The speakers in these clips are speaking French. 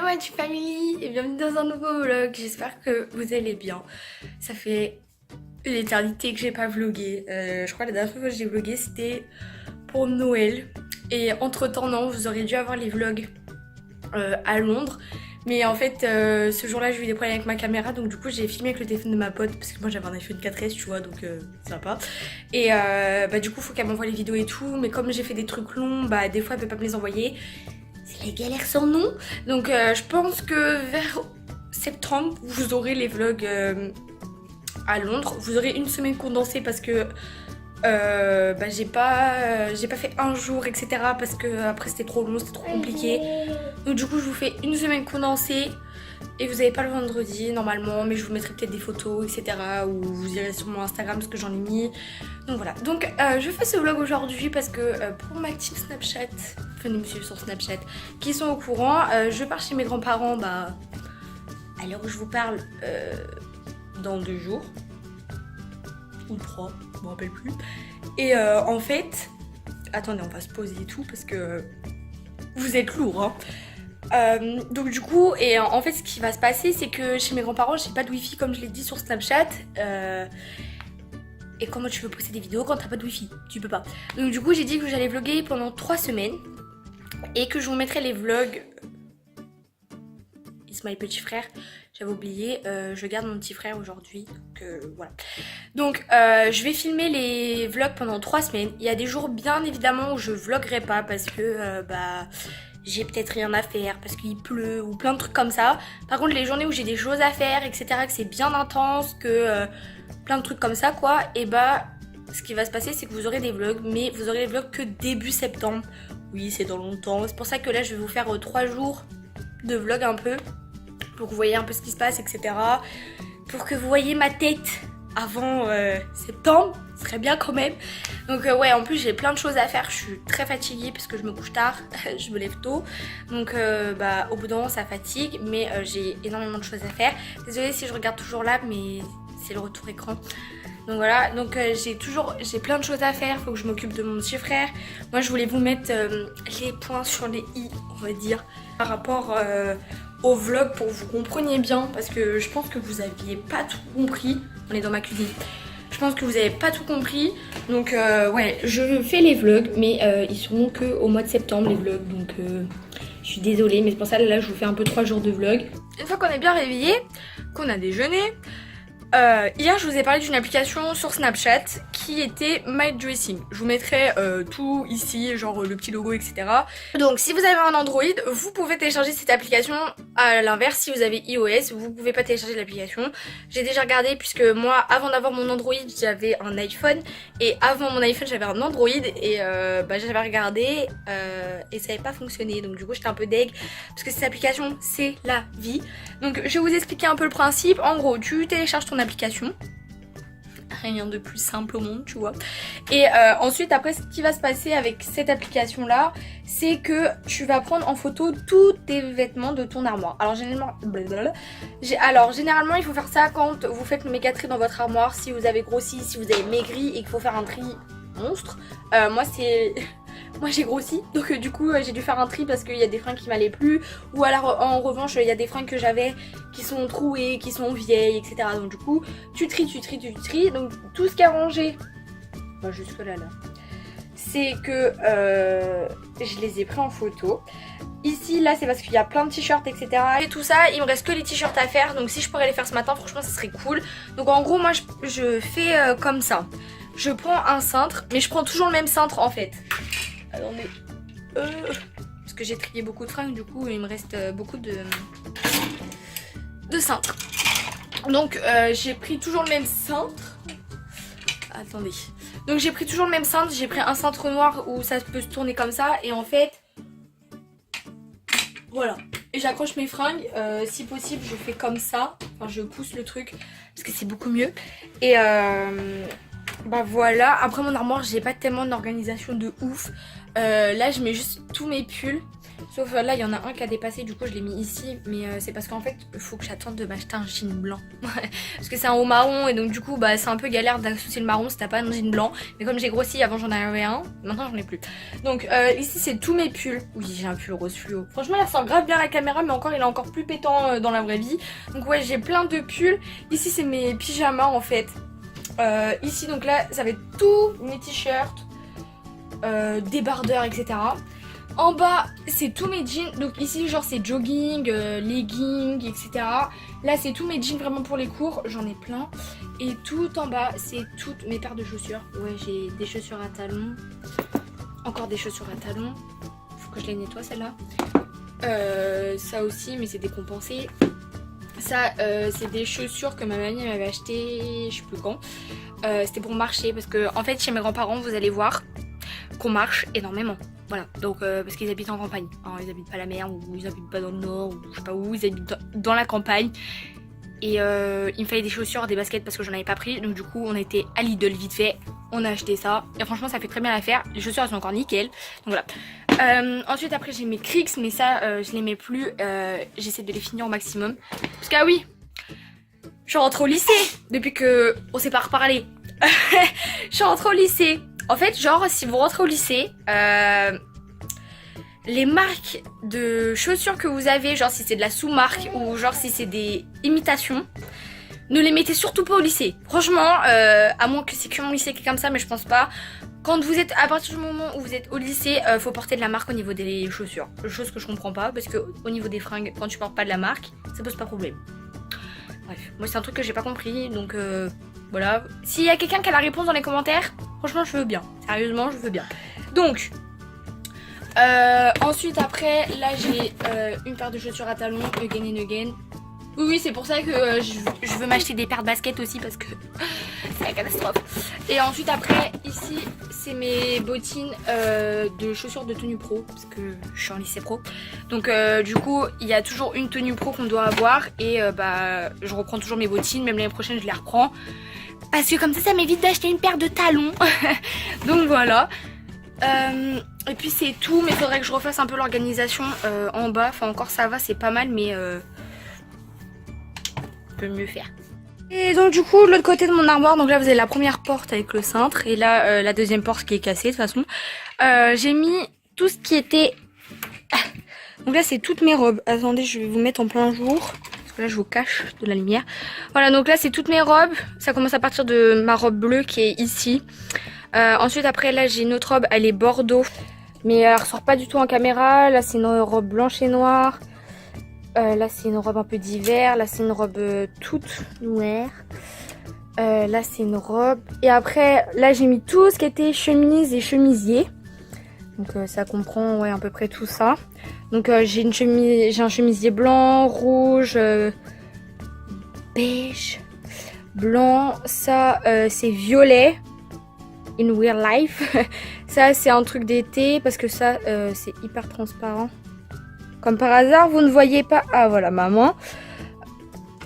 ma team family et bienvenue dans un nouveau vlog, j'espère que vous allez bien. Ça fait une éternité que j'ai pas vlogué, je crois que la dernière fois que j'ai vlogué c'était pour Noël. Et entre temps non, vous auriez dû avoir les vlogs à Londres. Mais en fait ce jour-là j'ai eu des problèmes avec ma caméra, donc du coup j'ai filmé avec le téléphone de ma pote parce que moi j'avais un iPhone 4S tu vois, donc ça va pas. Et du coup faut qu'elle m'envoie les vidéos et tout, mais comme j'ai fait des trucs longs, bah des fois elle peut pas me les envoyer. C'est la galère sans nom. Donc je pense que vers septembre vous aurez les vlogs à Londres. Vous aurez une semaine condensée parce que j'ai pas fait un jour etc, parce que après c'était trop long, c'était trop compliqué. Donc du coup je vous fais une semaine condensée et vous n'avez pas le vendredi normalement, mais je vous mettrai peut-être des photos etc, ou vous irez sur mon Instagram parce que j'en ai mis. Donc voilà, donc je fais ce vlog aujourd'hui parce que pour ma team Snapchat, venez me suivre sur Snapchat, qui sont au courant, je pars chez mes grands-parents à l'heure où je vous parle dans 2 jours ou 3, je me rappelle plus. Et en fait, attendez, on va se poser et tout parce que vous êtes lourd hein. Donc du coup, et en fait ce qui va se passer c'est que chez mes grands-parents j'ai pas de wifi comme je l'ai dit sur Snapchat. Et comment tu veux poster des vidéos quand t'as pas de wifi? Tu peux pas. Donc du coup j'ai dit que j'allais vlogger pendant 3 semaines et que je vous mettrai les vlogs. Ismaël petit frère, j'avais oublié, je garde mon petit frère aujourd'hui, donc voilà. Donc je vais filmer les vlogs pendant 3 semaines. Il y a des jours bien évidemment où je vloggerai pas parce que j'ai peut-être rien à faire, parce qu'il pleut ou plein de trucs comme ça. Par contre les journées où j'ai des choses à faire etc, que c'est bien intense, que plein de trucs comme ça quoi, et ce qui va se passer c'est que vous aurez des vlogs, mais vous aurez les vlogs que début septembre. Oui c'est dans longtemps, c'est pour ça que là je vais vous faire 3 jours de vlog un peu, pour que vous voyez un peu ce qui se passe etc, pour que vous voyez ma tête avant septembre, ce serait bien quand même. Donc ouais, en plus j'ai plein de choses à faire, je suis très fatiguée parce que je me couche tard, je me lève tôt, donc au bout d'un moment ça fatigue, mais j'ai énormément de choses à faire. Désolée si je regarde toujours là, mais c'est le retour écran. Donc voilà, donc j'ai plein de choses à faire, faut que je m'occupe de mon petit frère. Moi je voulais vous mettre les points sur les i, on va dire, par rapport au vlog pour que vous compreniez bien, parce que je pense que vous aviez pas tout compris. On est dans ma cuisine. Je pense que vous avez pas tout compris. Donc ouais, je fais les vlogs, mais ils seront que au mois de septembre les vlogs. Donc je suis désolée, mais c'est pour ça là je vous fais un peu 3 jours de vlog. Une fois qu'on est bien réveillé, qu'on a déjeuné, hier je vous ai parlé d'une application sur Snapchat qui était My Dressing. Je vous mettrai tout ici, genre le petit logo etc. Donc si vous avez un Android, vous pouvez télécharger cette application. À l'inverse, si vous avez iOS, vous pouvez pas télécharger l'application. J'ai déjà regardé puisque moi avant d'avoir mon Android j'avais un iPhone, et avant mon iPhone j'avais un Android, et j'avais regardé et ça n'avait pas fonctionné. Donc du coup j'étais un peu deg parce que cette application c'est la vie. Donc je vais vous expliquer un peu le principe. En gros tu télécharges ton application, rien de plus simple au monde tu vois, et ensuite après ce qui va se passer avec cette application là, c'est que tu vas prendre en photo tous tes vêtements de ton armoire. Alors généralement il faut faire ça quand vous faites le méga tri dans votre armoire, si vous avez grossi, si vous avez maigri et qu'il faut faire un tri monstre. Moi j'ai grossi, donc du coup j'ai dû faire un tri parce qu'il y a des fringues qui m'allaient plus, ou alors en revanche il y a des fringues que j'avais qui sont trouées, qui sont vieilles etc. Donc du coup tu tries, donc tout ce qui est rangé, jusque là c'est que je les ai pris en photo. Ici là c'est parce qu'il y a plein de t-shirts etc, et tout ça, il me reste que les t-shirts à faire, donc si je pourrais les faire ce matin franchement ça serait cool. Donc en gros moi je fais comme ça, je prends un cintre, mais je prends toujours le même cintre en fait. Attendez, parce que j'ai trié beaucoup de fringues, du coup il me reste beaucoup de cintres. Donc j'ai pris toujours le même cintre. Attendez. Donc j'ai pris toujours le même cintre, j'ai pris un cintre noir où ça peut se tourner comme ça, et en fait voilà. Et j'accroche mes fringues, si possible je fais comme ça, enfin je pousse le truc parce que c'est beaucoup mieux. Et voilà, après mon armoire j'ai pas tellement d'organisation de ouf. Là je mets juste tous mes pulls, Sauf là, il y en a un qui a dépassé, du coup je l'ai mis ici. Mais c'est parce qu'en fait, il faut que j'attende de m'acheter un jean blanc. Parce que c'est un haut marron et donc du coup, bah c'est un peu galère d'associer le marron si t'as pas un jean blanc. Mais comme j'ai grossi, avant j'en avais un, maintenant j'en ai plus. Donc ici c'est tous mes pulls. Oui, j'ai un pull rose fluo. Franchement, il ressemble grave bien à la caméra, mais encore il est encore plus pétant dans la vraie vie. Donc ouais, j'ai plein de pulls. Ici c'est mes pyjamas en fait. Ici donc là, ça va être tous mes t-shirts, débardeurs, etc. En bas, c'est tous mes jeans. Donc ici, genre, c'est jogging, legging, etc. Là, c'est tous mes jeans vraiment pour les cours. J'en ai plein. Et tout en bas, c'est toutes mes paires de chaussures. Ouais, j'ai des chaussures à talons. Encore des chaussures à talons. Faut que je les nettoie, celles-là. Ça aussi, mais c'est décompensé. Ça, c'est des chaussures que ma mamie m'avait achetées, je sais plus quand. C'était pour marcher. Parce que, en fait, chez mes grands-parents, vous allez voir qu'on marche énormément. Voilà, donc parce qu'ils habitent en campagne. Alors, ils habitent pas à la mer, ou ils habitent pas dans le nord, ou je sais pas où, ils habitent dans la campagne. Et il me fallait des chaussures, des baskets parce que j'en avais pas pris. Donc du coup on était à Lidl vite fait, on a acheté ça. Et franchement ça fait très bien l'affaire. Les chaussures elles sont encore nickel. Donc voilà. Ensuite après j'ai mes Cricks, mais ça je les mets plus. J'essaie de les finir au maximum. Parce que ah oui, je suis rentrée au lycée depuis que on s'est pas reparlé. Je suis rentrée au lycée. En fait, genre, si vous rentrez au lycée, les marques de chaussures que vous avez, genre si c'est de la sous-marque ou genre si c'est des imitations, ne les mettez surtout pas au lycée. Franchement, à moins que c'est que mon lycée qui est comme ça, mais je pense pas. Quand vous êtes, à partir du moment où vous êtes au lycée, faut porter de la marque au niveau des chaussures. Chose que je comprends pas, parce que au niveau des fringues, quand tu portes pas de la marque, ça pose pas problème. Bref, moi c'est un truc que j'ai pas compris, donc voilà. S'il y a quelqu'un qui a la réponse dans les commentaires, franchement je veux bien. Sérieusement, je veux bien. Donc, ensuite après, là j'ai une paire de chaussures à talons, again and again. Oui, c'est pour ça que je veux m'acheter des paires de baskets aussi parce que c'est la catastrophe. Et ensuite après, ici, c'est mes bottines de chaussures de tenue pro parce que je suis en lycée pro. Donc du coup, il y a toujours une tenue pro qu'on doit avoir et bah je reprends toujours mes bottines, même l'année prochaine je les reprends. Parce que comme ça m'évite d'acheter une paire de talons. Donc voilà. Et puis c'est tout, mais il faudrait que je refasse un peu l'organisation en bas. Enfin encore ça va, c'est pas mal, mais je peux mieux faire. Et donc du coup de l'autre côté de mon armoire, donc là vous avez la première porte avec le cintre et là la deuxième porte qui est cassée de toute façon. J'ai mis tout ce qui était... Donc là c'est toutes mes robes. Attendez, je vais vous mettre en plein jour. Parce que là je vous cache de la lumière. Voilà, donc là c'est toutes mes robes. Ça commence à partir de ma robe bleue qui est ici. Ensuite après là j'ai une autre robe, elle est bordeaux. Mais elle ressort pas du tout en caméra. Là c'est une robe blanche et noire. Là c'est une robe un peu d'hiver. Là c'est une robe toute noire. Là c'est une robe. Et après là j'ai mis tout ce qui était chemise et chemisier. Donc ça comprend ouais à peu près tout ça. Donc j'ai un chemisier blanc, rouge, beige, blanc. Ça c'est violet. In real life. Ça c'est un truc d'été parce que ça c'est hyper transparent. Comme par hasard vous ne voyez pas. Ah voilà maman.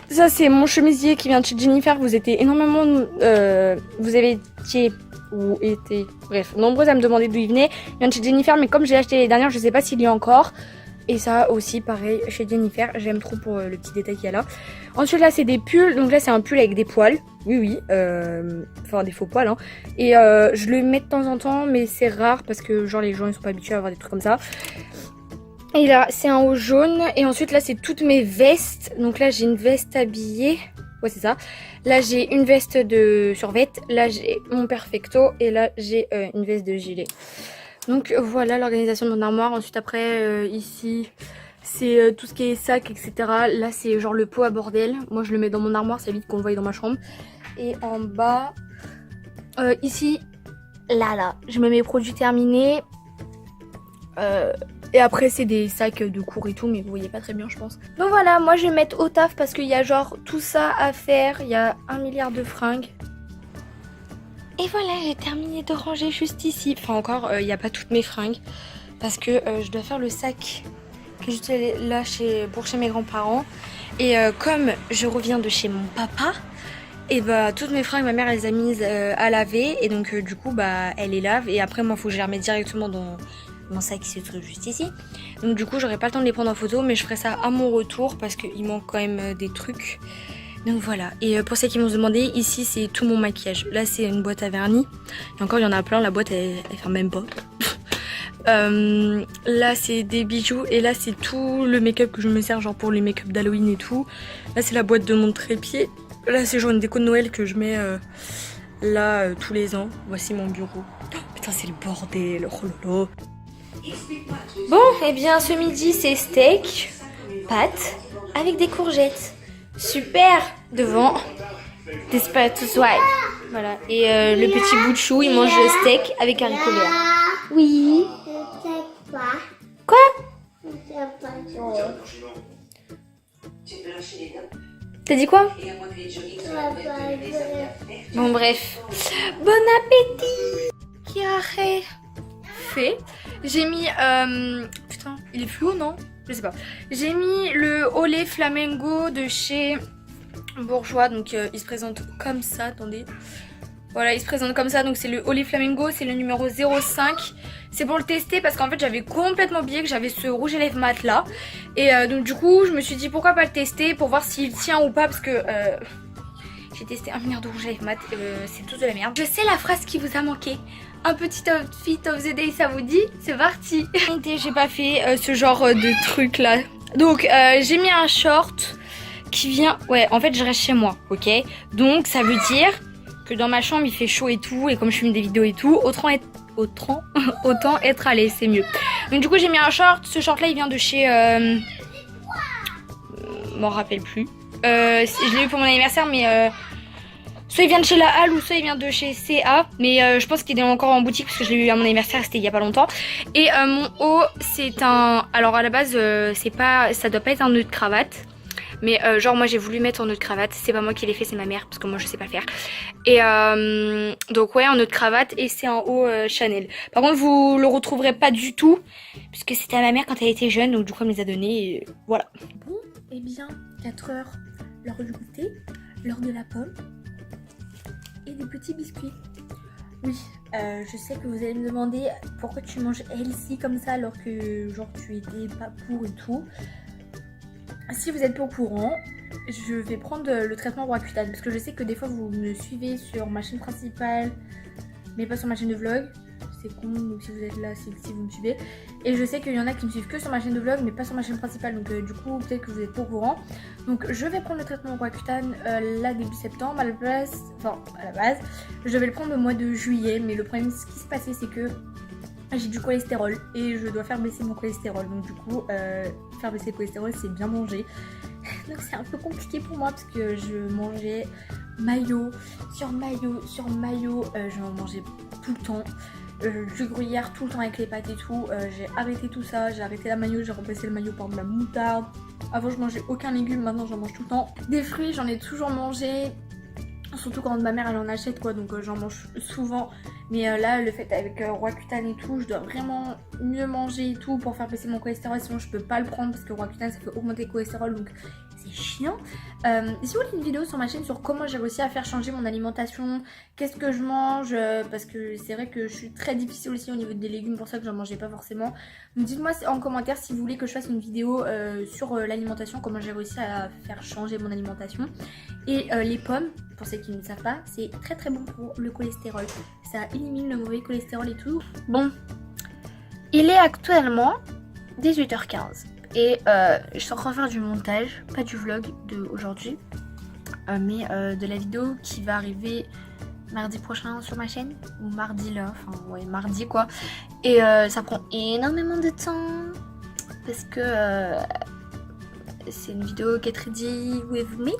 Ça c'est mon chemisier qui vient de chez Jennifer. Vous étiez énormément vous avez été bref nombreux à me demander d'où il venait. Il vient de chez Jennifer, mais comme j'ai acheté les dernières je sais pas s'il y a encore. Et ça aussi pareil chez Jennifer. J'aime trop pour le petit détail qu'il y a là. Ensuite là c'est des pulls. Donc là c'est un pull avec des poils. Oui enfin des faux poils hein. Et je le mets de temps en temps, mais c'est rare parce que genre les gens ils sont pas habitués à avoir des trucs comme ça. Et là c'est un haut jaune. Et ensuite là c'est toutes mes vestes. Donc là j'ai une veste habillée. Ouais c'est ça. Là j'ai une veste de survêt. Là j'ai mon perfecto. Et là j'ai une veste de gilet. Donc voilà l'organisation de mon armoire. Ensuite après ici c'est tout ce qui est sac etc. Là c'est genre le pot à bordel. Moi je le mets dans mon armoire, ça évite qu'on le voie dans ma chambre. Et en bas ici là je mets mes produits terminés. Et après c'est des sacs de cours et tout, mais vous voyez pas très bien je pense. Donc voilà, moi je vais mettre au taf parce qu'il y a genre tout ça à faire. Il y a 1 milliard de fringues. Et voilà, j'ai terminé de ranger juste ici. Enfin encore, il n'y a pas toutes mes fringues. Parce que je dois faire le sac que j'étais là pour chez mes grands-parents. Et comme je reviens de chez mon papa, et bah toutes mes fringues, ma mère elle les a mises à laver. Et donc du coup bah elle les lave. Et après moi il faut que je les remette directement dans mon sac qui se trouve juste ici. Donc du coup j'aurai pas le temps de les prendre en photo, mais je ferai ça à mon retour parce qu'il manque quand même des trucs. Donc voilà, et pour ceux qui m'ont demandé, ici c'est tout mon maquillage. Là c'est une boîte à vernis, et encore il y en a plein, la boîte elle ferme même pas. Là c'est des bijoux, et là c'est tout le make-up que je me sers, genre pour les make-up d'Halloween et tout. Là c'est la boîte de mon trépied. Là c'est genre une déco de Noël que je mets là tous les ans. Voici mon bureau. Oh, putain c'est le bordel, oh lolo. Bon, et bien ce midi c'est steak, pâtes, avec des courgettes. Super. Devant des spaghettis white. Voilà. Et le petit bout de chou, il mange le steak avec haricots verts. Oui. Quoi? T'as dit quoi? Bon bref. Bon appétit. Qui a fait? J'ai mis putain, il est fluo non? Je sais pas. J'ai mis le Olé Flamengo de chez Bourjois. Donc il se présente comme ça. Attendez. Voilà, il se présente comme ça. Donc c'est le Olé Flamengo. C'est le numéro 05. C'est pour le tester parce qu'en fait j'avais complètement oublié que j'avais ce rouge à lèvres mat là. Et donc du coup je me suis dit pourquoi pas le tester pour voir s'il tient ou pas. Parce que j'ai testé 1 milliard de rouge à lèvres mat. C'est tout de la merde. Je sais la phrase qui vous a manqué. Un petit outfit of the day, ça vous dit? C'est parti. J'ai pas fait ce genre de truc là. Donc j'ai mis un short qui vient... Ouais, en fait je reste chez moi, ok? Donc ça veut dire que dans ma chambre il fait chaud et tout. Et comme je filme des vidéos et tout, autant être à l'aise, c'est mieux. Donc du coup j'ai mis un short. Ce short là il vient de chez... m'en rappelle plus. Je l'ai eu pour mon anniversaire mais... soit il vient de chez La Halle ou soit il vient de chez CA. Mais je pense qu'il est encore en boutique parce que je l'ai eu à mon anniversaire, c'était il y a pas longtemps. Et mon haut c'est un... Alors à la base c'est pas... ça doit pas être un nœud de cravate. Mais genre moi j'ai voulu mettre un nœud de cravate. C'est pas moi qui l'ai fait, c'est ma mère parce que moi je sais pas faire. Et donc ouais, un nœud de cravate et c'est un haut Chanel. Par contre vous le retrouverez pas du tout puisque c'était à ma mère quand elle était jeune. Donc du coup elle me les a donnés et voilà. Bon et bien 4h, l'heure du goûter, l'heure de la pomme. Et des petits biscuits. Oui, je sais que vous allez me demander pourquoi tu manges healthy comme ça alors que genre tu étais pas pour et tout. Si vous êtes pas au courant, je vais prendre le traitement Roaccutane parce que je sais que des fois vous me suivez sur ma chaîne principale mais pas sur ma chaîne de vlog. C'est con, donc si vous êtes là, c'est si vous me suivez. Et je sais qu'il y en a qui me suivent que sur ma chaîne de vlog mais pas sur ma chaîne principale. Donc du coup peut-être que vous êtes pas au courant. Donc je vais prendre le traitement Roaccutane là début septembre à la place. Enfin à la base. Je vais le prendre au mois de juillet. Mais le problème ce qui se passait c'est que j'ai du cholestérol et je dois faire baisser mon cholestérol. Donc du coup faire baisser le cholestérol c'est bien manger. Donc c'est un peu compliqué pour moi parce que je mangeais maillot sur maillot sur maillot. Je mangeais tout le temps. Du gruyère tout le temps avec les pâtes et tout. J'ai arrêté tout ça, j'ai arrêté la mayo, j'ai remplacé le mayo par de la moutarde. Avant je mangeais aucun légume, maintenant j'en mange tout le temps. Des fruits j'en ai toujours mangé. Surtout quand ma mère elle en achète quoi, donc j'en mange souvent. Mais là le fait avec Roaccutane et tout, je dois vraiment mieux manger et tout pour faire baisser mon cholestérol. Sinon je peux pas le prendre parce que Roaccutane ça fait augmenter le cholestérol, donc c'est chiant. Si vous voulez une vidéo sur ma chaîne sur comment j'ai réussi à faire changer mon alimentation, qu'est-ce que je mange, parce que c'est vrai que je suis très difficile aussi au niveau des légumes, pour ça que j'en mangeais pas forcément. Donc dites-moi en commentaire si vous voulez que je fasse une vidéo sur l'alimentation, comment j'ai réussi à faire changer mon alimentation. Et les pommes, pour ceux qui ne le savent pas, c'est très très bon pour le cholestérol. Ça élimine le mauvais cholestérol et tout. Bon, il est actuellement 18h15. Et je suis en train de faire du montage, pas du vlog d'aujourd'hui, mais de la vidéo qui va arriver mardi prochain sur ma chaîne, ou mardi là, enfin ouais mardi quoi. Et ça prend énormément de temps, parce que c'est une vidéo get ready with me,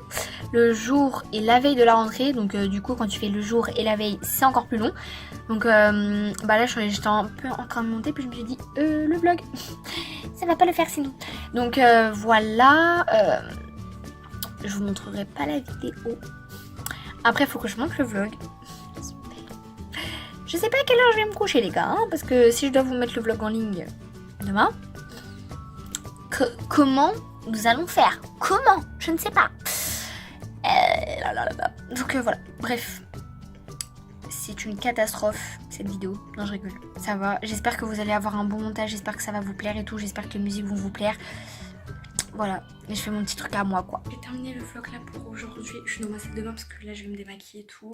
le jour et la veille de la rentrée, donc du coup quand tu fais le jour et la veille c'est encore plus long. Donc bah là j'étais un peu en train de monter, puis je me suis dit le vlog ça va pas le faire sinon. Donc voilà, je vous montrerai pas la vidéo. Après faut que je monte le vlog. Je sais pas à quelle heure je vais me coucher les gars, hein, parce que si je dois vous mettre le vlog en ligne demain, comment nous allons faire? Comment? Je ne sais pas. Donc voilà, bref. c'est une catastrophe cette vidéo. Non, je rigole. Ça va. J'espère que vous allez avoir un bon montage. J'espère que ça va vous plaire et tout. J'espère que les musiques vont vous plaire. Voilà, et je fais mon petit truc à moi quoi. J'ai terminé le vlog là pour aujourd'hui. Je suis dans ma salle de bain parce que là je vais me démaquiller et tout.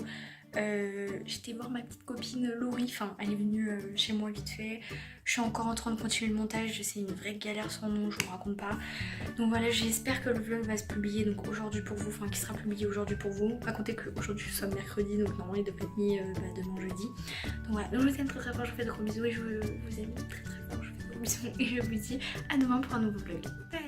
J'étais voir ma petite copine Laurie, enfin elle est venue chez moi vite fait. Je suis encore en train de continuer le montage, c'est une vraie galère sans nom, je vous raconte pas. Donc voilà, j'espère que le vlog va se publier donc aujourd'hui pour vous, enfin qui sera publié aujourd'hui pour vous. Pas compter qu'aujourd'hui nous sommes mercredi, donc normalement il devrait être mis demain jeudi. Donc voilà, donc je vous aime très très fort, je vous fais de gros bisous et je vous aime très très fort, je vous fais de gros bisous et je vous dis à demain pour un nouveau vlog. Bye.